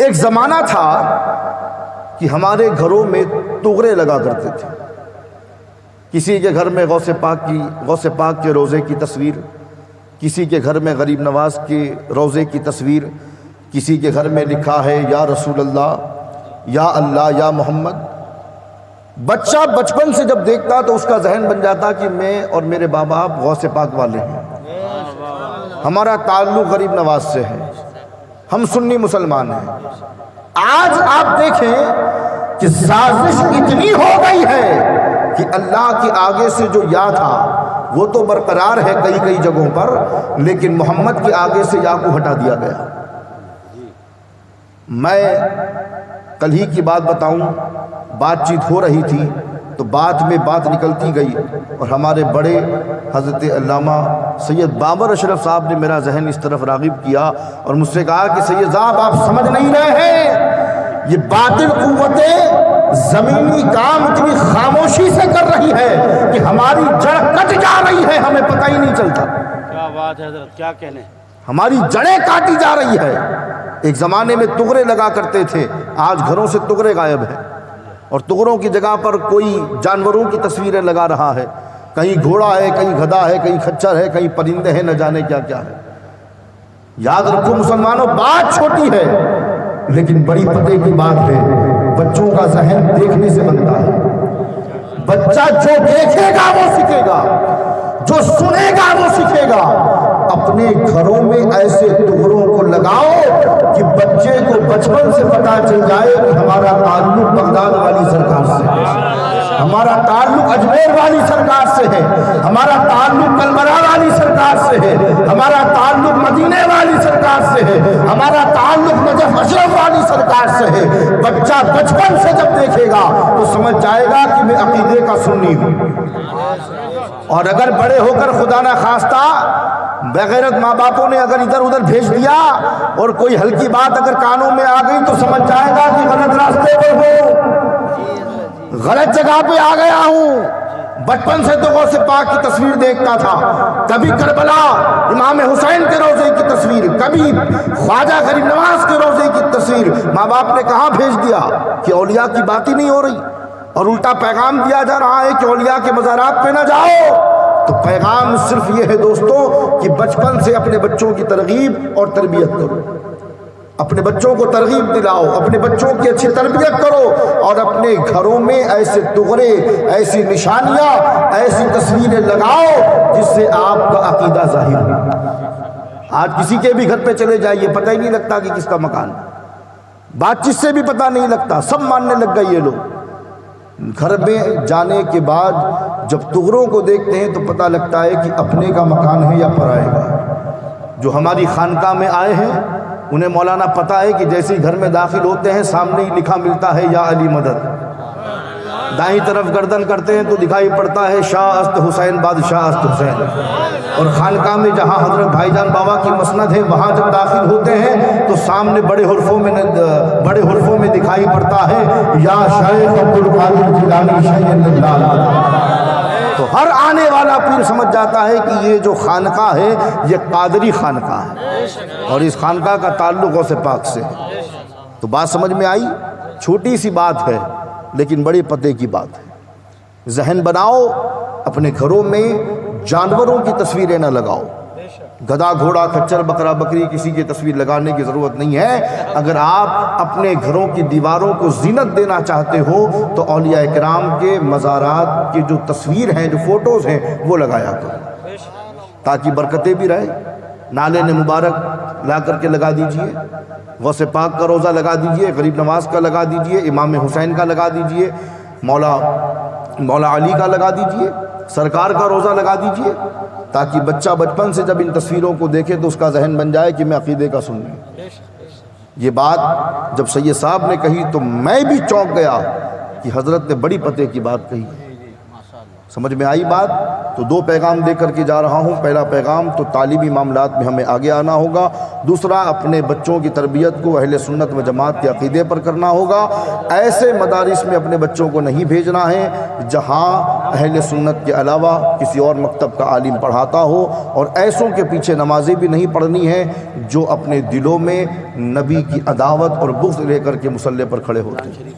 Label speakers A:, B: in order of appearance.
A: ایک زمانہ تھا کہ ہمارے گھروں میں طغرے لگا کرتے تھے. کسی کے گھر میں غوث پاک کے روضے کی تصویر، کسی کے گھر میں غریب نواز کے روضے کی تصویر، کسی کے گھر میں لکھا ہے یا رسول اللہ یا محمد. بچہ بچپن سے جب دیکھتا تو اس کا ذہن بن جاتا کہ میں اور میرے باپ غوث پاک والے ہیں، ہمارا تعلق غریب نواز سے ہے، ہم سنی مسلمان ہیں. آج آپ دیکھیں کہ سازش اتنی ہو گئی ہے کہ اللہ کے آگے سے جو یا تھا وہ تو برقرار ہے کئی جگہوں پر، لیکن محمد کے آگے سے یا کو ہٹا دیا گیا. میں کل ہی کی بات بتاؤں، بات چیت ہو رہی تھی تو بات میں بات نکلتی گئی، اور ہمارے بڑے حضرت علامہ سید بابر اشرف صاحب نے میرا ذہن اس طرف راغب کیا اور مجھ سے کہا کہ سید صاحب آپ سمجھ نہیں رہے ہیں، یہ باطل قوتیں زمینی کام اتنی خاموشی سے کر رہی ہے کہ ہماری جڑ کٹ جا رہی ہے، ہمیں پتہ ہی نہیں چلتا.
B: کیا بات ہے حضرت، کیا کہنے،
A: ہماری جڑیں کاٹی جا رہی ہے. ایک زمانے میں طغرے لگا کرتے تھے، آج گھروں سے طغرے غائب ہیں، اور طغروں کی جگہ پر کوئی جانوروں کی تصویریں لگا رہا ہے. کہیں گھوڑا ہے، کہیں گدھا ہے، کہیں خچر ہے، کہیں پرندے ہیں، نہ جانے کیا کیا ہے. یاد رکھو مسلمانوں، بات چھوٹی ہے لیکن بڑی پتے کی بات ہے. بچوں کا ذہن دیکھنے سے بنتا ہے. بچہ جو دیکھے گا وہ سیکھے گا، جو سنے گا وہ سیکھے گا. اپنے گھروں میں ایسے طغروں کو لگاؤ کہ بچے کو بچپن سے پتہ چل جائے کہ ہمارا تعلق بغداد والی سرکار سے ہے، ہمارا تعلق اجمیر والی سرکار سے ہے، ہمارا تعلق کلبرا والی سرکار سے ہے، ہمارا تعلق مدینے والی سرکار سے ہے، ہمارا تعلق نجف اشرف والی سرکار سے ہے. بچہ بچپن سے جب دیکھے گا تو سمجھ جائے گا کہ میں عقیدے کا سنی ہوں. اور اگر بڑے ہو کر خدا نہ خواستہ بغیرت ماں باپوں نے اگر ادھر ادھر بھیج دیا اور کوئی ہلکی بات اگر کانوں میں آ گئی تو سمجھ جائے گا کہ غلط راستے پہ ہوں، غلط جگہ پہ آ گیا ہوں. بچپن سے تو غوث پاک کی تصویر دیکھتا تھا، کبھی کربلا امام حسین کے روضے کی تصویر، کبھی خواجہ غریب نواز کے روضے کی تصویر. ماں باپ نے کہاں بھیج دیا کہ اولیاء کی بات ہی نہیں ہو رہی، اور الٹا پیغام دیا جا رہا ہے کہ اولیاء کے مزارات پہ نہ جاؤ. تو پیغام صرف یہ ہے دوستوں کہ بچپن سے اپنے بچوں کی ترغیب اور تربیت کرو، اپنے بچوں کو ترغیب دلاؤ، اپنے بچوں کی اچھی تربیت کرو، اور اپنے گھروں میں ایسے طغرے، ایسی نشانیاں، ایسی تصویریں لگاؤ جس سے آپ کا عقیدہ ظاہر ہو. آج کسی کے بھی گھر پہ چلے جائیے پتہ ہی نہیں لگتا کہ کس کا مکان ہے، بات چیت سے بھی پتہ نہیں لگتا، سب ماننے لگ گئے یہ لوگ. گھر میں جانے کے بعد جب طغروں کو دیکھتے ہیں تو پتہ لگتا ہے کہ اپنے کا مکان ہے یا پرائے کا. جو ہماری خانقاہ میں آئے ہیں انہیں مولانا پتہ ہے کہ جیسے ہی گھر میں داخل ہوتے ہیں سامنے ہی لکھا ملتا ہے یا علی مدد. دائیں طرف گردن کرتے ہیں تو دکھائی پڑتا ہے شاہ است حسین بادشاہ است حسین. اور خانقاہ میں جہاں حضرت بھائی جان بابا کی مسند ہے وہاں جب داخل ہوتے ہیں تو سامنے بڑے حرفوں میں دکھائی پڑتا ہے یا شیخ عبد القادر جیلانی شیخ اللہ. تو ہر آنے والا پیر سمجھ جاتا ہے کہ یہ جو خانقاہ ہے یہ قادری خانقاہ ہے، اور اس خانقاہ کا تعلق غوث پاک سے ہے. تو بات سمجھ میں آئی؟ چھوٹی سی بات ہے لیکن بڑے پتے کی بات ہے. ذہن بناؤ، اپنے گھروں میں جانوروں کی تصویریں نہ لگاؤ. گدھا گھوڑا خچر بکرا بکری کسی کی تصویر لگانے کی ضرورت نہیں ہے. اگر آپ اپنے گھروں کی دیواروں کو زینت دینا چاہتے ہو تو اولیاء کرام کے مزارات کی جو تصویر ہیں، جو فوٹوز ہیں وہ لگایا کرو تاکہ برکتیں بھی رہیں. نالے نے مبارک لا کر کے لگا دیجئے، غوث پاک کا روضہ لگا دیجئے، غریب نواز کا لگا دیجئے، امام حسین کا لگا دیجئے، مولا علی کا لگا دیجئے، سرکار کا روضہ لگا دیجئے، تاکہ بچہ بچپن سے جب ان تصویروں کو دیکھے تو اس کا ذہن بن جائے کہ میں عقیدے کا سنی ہوں. یہ بات جب سید صاحب نے کہی تو میں بھی چونک گیا کہ حضرت نے بڑی پتے کی بات کہی. سمجھ میں آئی بات؟ تو دو پیغام دے کر کے جا رہا ہوں۔ پہلا پیغام تو تعلیمی معاملات میں ہمیں آگے آنا ہوگا، دوسرا اپنے بچوں کی تربیت کو اہل سنت و جماعت کے عقیدے پر کرنا ہوگا۔ ایسے مدارس میں اپنے بچوں کو نہیں بھیجنا ہے جہاں اہل سنت کے علاوہ کسی اور مکتب کا عالم پڑھاتا ہو، اور ایسوں کے پیچھے نمازیں بھی نہیں پڑھنی ہیں جو اپنے دلوں میں نبی کی عداوت اور بغض لے کر کے مصلی پر کھڑے ہوتے ہیں۔